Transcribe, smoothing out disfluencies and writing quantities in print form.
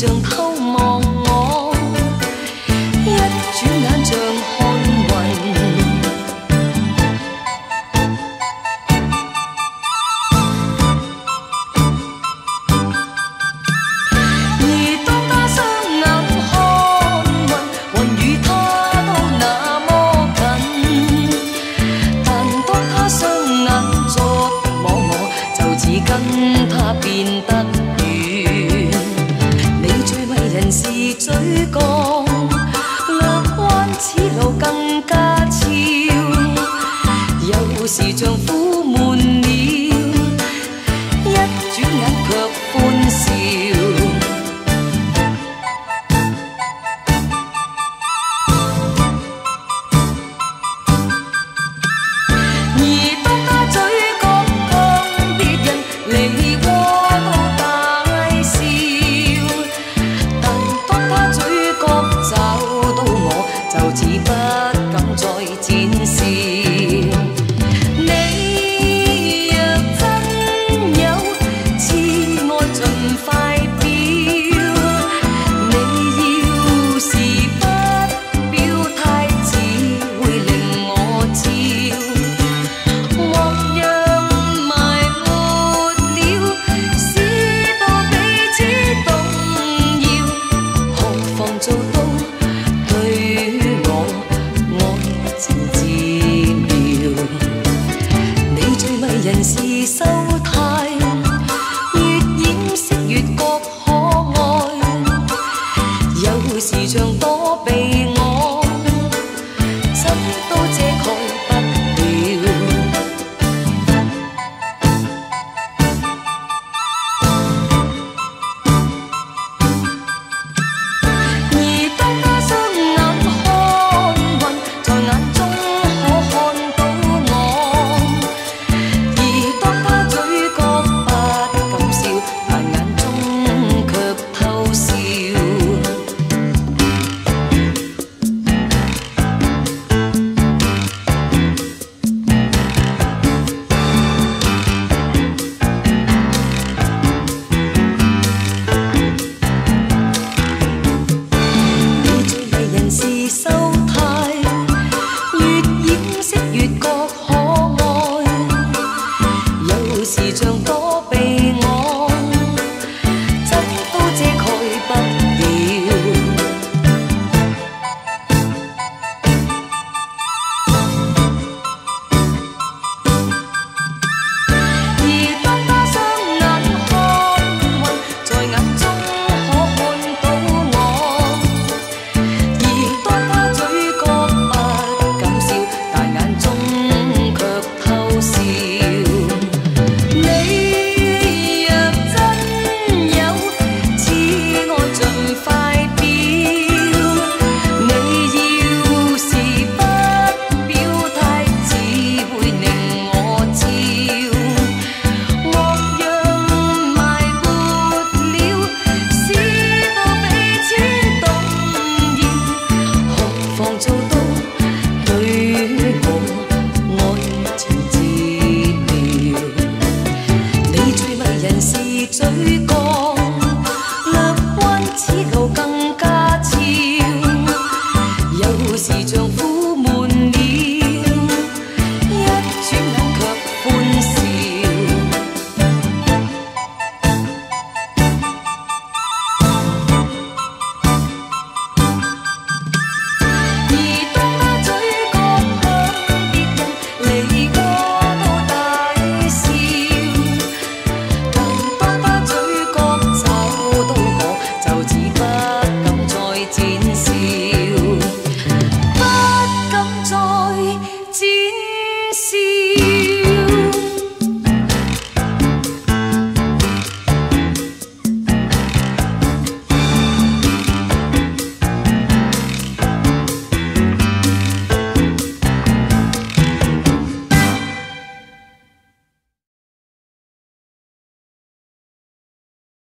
像偷望我，一轉眼像看雲。而當他雙眼看雲，雲與他都那麼近，但當他雙眼捉摸我，就似跟他變得遠。你最迷人是嘴角，略彎此路更加俏，有時像苦悶了，一轉眼卻歡笑。是羞態，越掩飾越覺可愛，有時像躲避我，怎都遮蓋不了。而當他雙眼看雲，在眼中可看到我。當他嘴角不敢笑，但眼中卻偷笑。你最迷人是羞態，越掩飾越覺可愛。有時像躲避我，怎都遮蓋不了。而當他雙眼看雲，在眼中可看到我。而當他嘴角不敢笑，但眼中卻偷笑。嘴角。